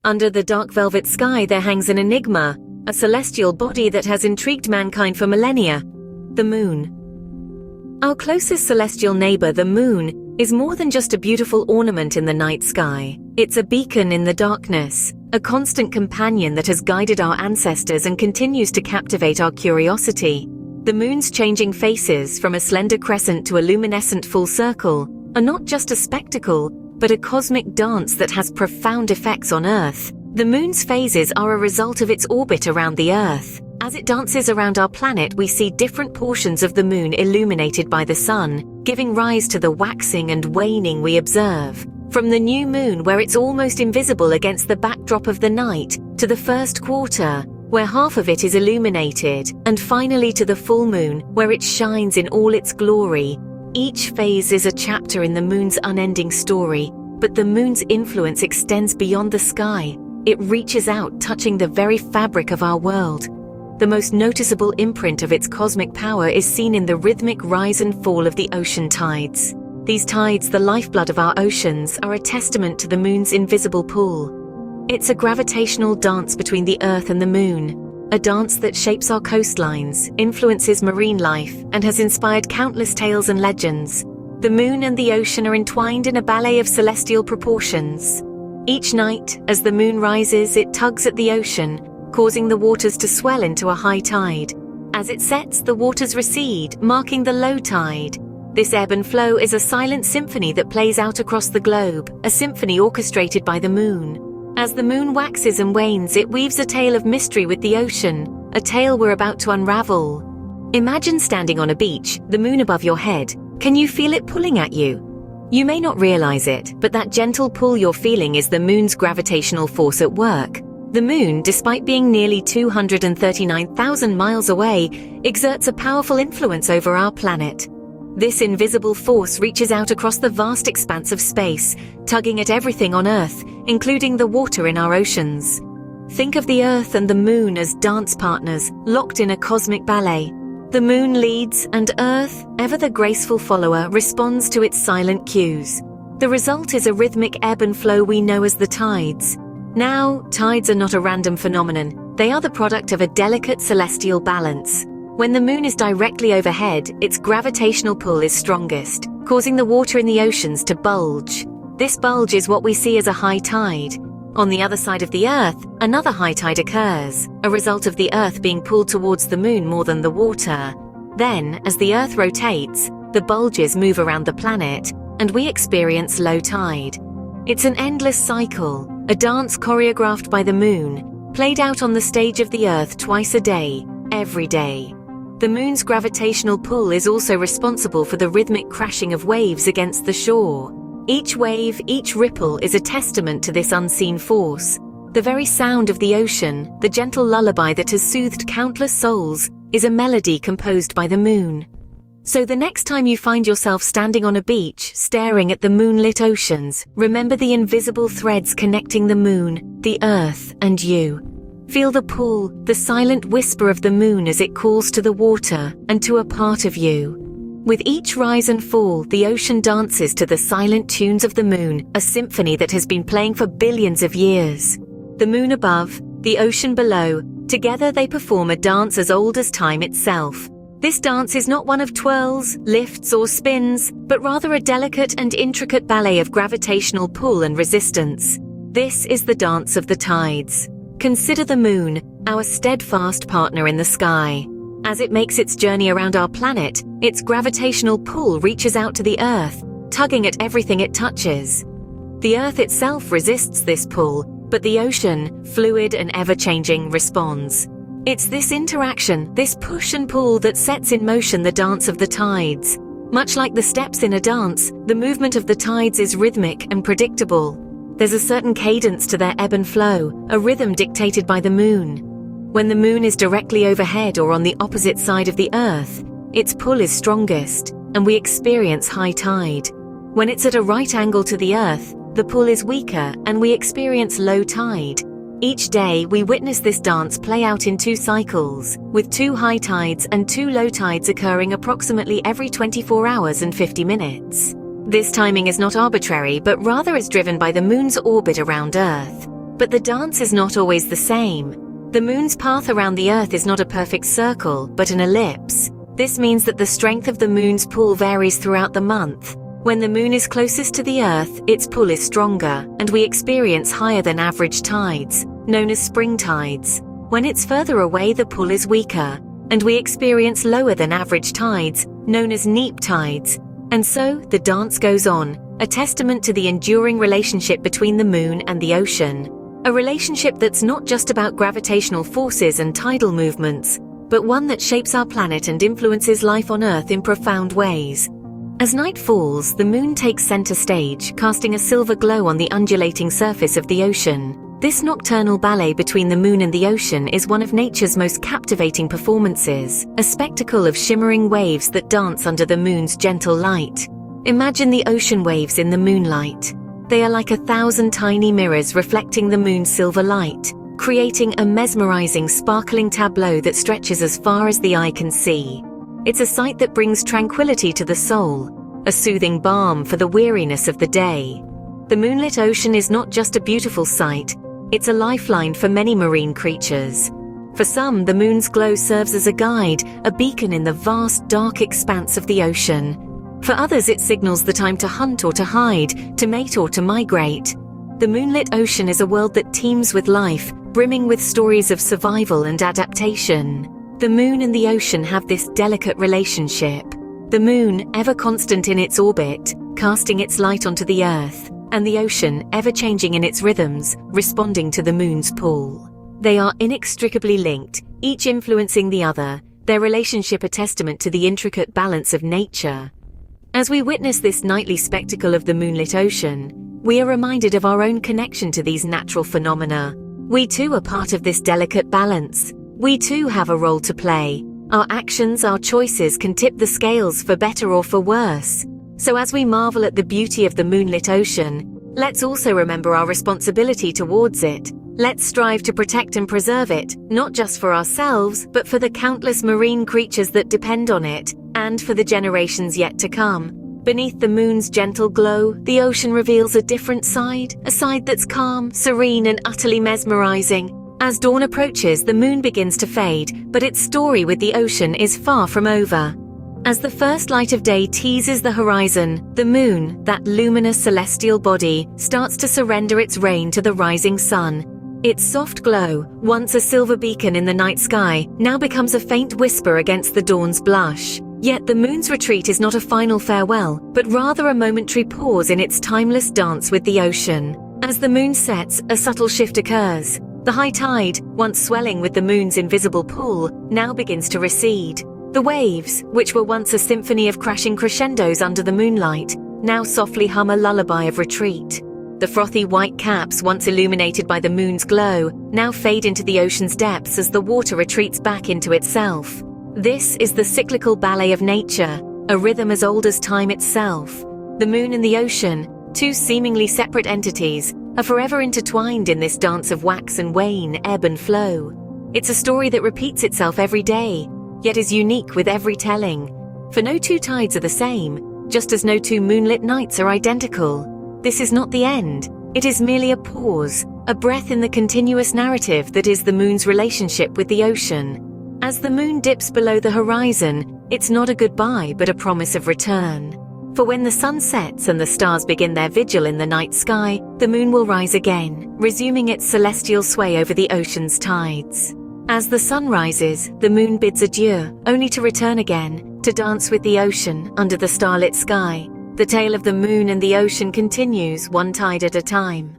Under the dark velvet sky there hangs an enigma, a celestial body that has intrigued mankind for millennia: the moon. Our closest celestial neighbor, the moon, is more than just a beautiful ornament in the night sky. It's a beacon in the darkness, a constant companion that has guided our ancestors and continues to captivate our curiosity. The moon's changing phases, from a slender crescent to a luminescent full circle, are not just a spectacle, but a cosmic dance that has profound effects on Earth. The moon's phases are a result of its orbit around the Earth. As it dances around our planet, we see different portions of the moon illuminated by the sun, giving rise to the waxing and waning we observe. From the new moon, where it's almost invisible against the backdrop of the night, to the first quarter, where half of it is illuminated, and finally to the full moon, where it shines in all its glory. Each phase is a chapter in the moon's unending story, but the moon's influence extends beyond the sky. It reaches out, touching the very fabric of our world. The most noticeable imprint of its cosmic power is seen in the rhythmic rise and fall of the ocean tides. These tides, the lifeblood of our oceans, are a testament to the moon's invisible pull. It's a gravitational dance between the Earth and the moon, a dance that shapes our coastlines, influences marine life, and has inspired countless tales and legends. The moon and the ocean are entwined in a ballet of celestial proportions. Each night, as the moon rises, it tugs at the ocean, causing the waters to swell into a high tide. As it sets, the waters recede, marking the low tide. This ebb and flow is a silent symphony that plays out across the globe, a symphony orchestrated by the moon. As the moon waxes and wanes, it weaves a tale of mystery with the ocean, a tale we're about to unravel. Imagine standing on a beach, the moon above your head. Can you feel it pulling at you? You may not realize it, but that gentle pull you're feeling is the moon's gravitational force at work. The moon, despite being nearly 239,000 miles away, exerts a powerful influence over our planet. This invisible force reaches out across the vast expanse of space, tugging at everything on Earth, including the water in our oceans. Think of the Earth and the moon as dance partners, locked in a cosmic ballet. The moon leads, and Earth, ever the graceful follower, responds to its silent cues. The result is a rhythmic ebb and flow we know as the tides. Now, tides are not a random phenomenon. They are the product of a delicate celestial balance. When the moon is directly overhead, its gravitational pull is strongest, causing the water in the oceans to bulge. This bulge is what we see as a high tide. On the other side of the Earth, another high tide occurs, a result of the Earth being pulled towards the moon more than the water. Then, as the Earth rotates, the bulges move around the planet, and we experience low tide. It's an endless cycle, a dance choreographed by the moon, played out on the stage of the Earth twice a day, every day. The moon's gravitational pull is also responsible for the rhythmic crashing of waves against the shore. Each wave, each ripple is a testament to this unseen force. The very sound of the ocean, the gentle lullaby that has soothed countless souls, is a melody composed by the moon. So the next time you find yourself standing on a beach, staring at the moonlit oceans, remember the invisible threads connecting the moon, the Earth, and you. Feel the pull, the silent whisper of the moon as it calls to the water and to a part of you. With each rise and fall, the ocean dances to the silent tunes of the moon, a symphony that has been playing for billions of years. The moon above, the ocean below, together they perform a dance as old as time itself. This dance is not one of twirls, lifts, or spins, but rather a delicate and intricate ballet of gravitational pull and resistance. This is the dance of the tides. Consider the moon, our steadfast partner in the sky. As it makes its journey around our planet, its gravitational pull reaches out to the Earth, tugging at everything it touches. The Earth itself resists this pull, but the ocean, fluid and ever-changing, responds. It's this interaction, this push and pull, that sets in motion the dance of the tides. Much like the steps in a dance, the movement of the tides is rhythmic and predictable. There's a certain cadence to their ebb and flow, a rhythm dictated by the moon. When the moon is directly overhead or on the opposite side of the Earth, its pull is strongest, and we experience high tide. When it's at a right angle to the Earth, the pull is weaker and we experience low tide. Each day, we witness this dance play out in 2 cycles, with 2 high tides and 2 low tides occurring approximately every 24 hours and 50 minutes. This timing is not arbitrary, but rather is driven by the moon's orbit around Earth. But the dance is not always the same. The moon's path around the Earth is not a perfect circle, but an ellipse. This means that the strength of the moon's pull varies throughout the month. When the moon is closest to the Earth, its pull is stronger, and we experience higher than average tides, known as spring tides. When it's further away, the pull is weaker, and we experience lower than average tides, known as neap tides. And so, the dance goes on, a testament to the enduring relationship between the moon and the ocean. A relationship that's not just about gravitational forces and tidal movements, but one that shapes our planet and influences life on Earth in profound ways. As night falls, the moon takes center stage, casting a silver glow on the undulating surface of the ocean. This nocturnal ballet between the moon and the ocean is one of nature's most captivating performances, a spectacle of shimmering waves that dance under the moon's gentle light. Imagine the ocean waves in the moonlight. They are like 1,000 tiny mirrors reflecting the moon's silver light, creating a mesmerizing, sparkling tableau that stretches as far as the eye can see. It's a sight that brings tranquility to the soul, a soothing balm for the weariness of the day. The moonlit ocean is not just a beautiful sight, it's a lifeline for many marine creatures. For some, the moon's glow serves as a guide, a beacon in the vast, dark expanse of the ocean. For others, it signals the time to hunt or to hide, to mate or to migrate. The moonlit ocean is a world that teems with life, brimming with stories of survival and adaptation. The moon and the ocean have this delicate relationship. The moon, ever constant in its orbit, casting its light onto the Earth, and the ocean, ever changing in its rhythms, responding to the moon's pull. They are inextricably linked, each influencing the other, their relationship a testament to the intricate balance of nature. As we witness this nightly spectacle of the moonlit ocean, we are reminded of our own connection to these natural phenomena. We too are part of this delicate balance. We too have a role to play. Our actions, our choices can tip the scales for better or for worse. So as we marvel at the beauty of the moonlit ocean, let's also remember our responsibility towards it. Let's strive to protect and preserve it, not just for ourselves, but for the countless marine creatures that depend on it, and for the generations yet to come. Beneath the moon's gentle glow, the ocean reveals a different side, a side that's calm, serene, and utterly mesmerizing. As dawn approaches, the moon begins to fade, but its story with the ocean is far from over. As the first light of day teases the horizon, the moon, that luminous celestial body, starts to surrender its reign to the rising sun. Its soft glow, once a silver beacon in the night sky, now becomes a faint whisper against the dawn's blush. Yet the moon's retreat is not a final farewell, but rather a momentary pause in its timeless dance with the ocean. As the moon sets, a subtle shift occurs. The high tide, once swelling with the moon's invisible pull, now begins to recede. The waves, which were once a symphony of crashing crescendos under the moonlight, now softly hum a lullaby of retreat. The frothy white caps, once illuminated by the moon's glow, now fade into the ocean's depths as the water retreats back into itself. This is the cyclical ballet of nature, a rhythm as old as time itself. The moon and the ocean, two seemingly separate entities, are forever intertwined in this dance of wax and wane, ebb and flow. It's a story that repeats itself every day, yet is unique with every telling. For no two tides are the same, just as no two moonlit nights are identical. This is not the end. It is merely a pause, a breath in the continuous narrative that is the moon's relationship with the ocean. As the moon dips below the horizon, it's not a goodbye but a promise of return. For when the sun sets and the stars begin their vigil in the night sky, the moon will rise again, resuming its celestial sway over the ocean's tides. As the sun rises, the moon bids adieu, only to return again, to dance with the ocean under the starlit sky. The tale of the moon and the ocean continues, one tide at a time.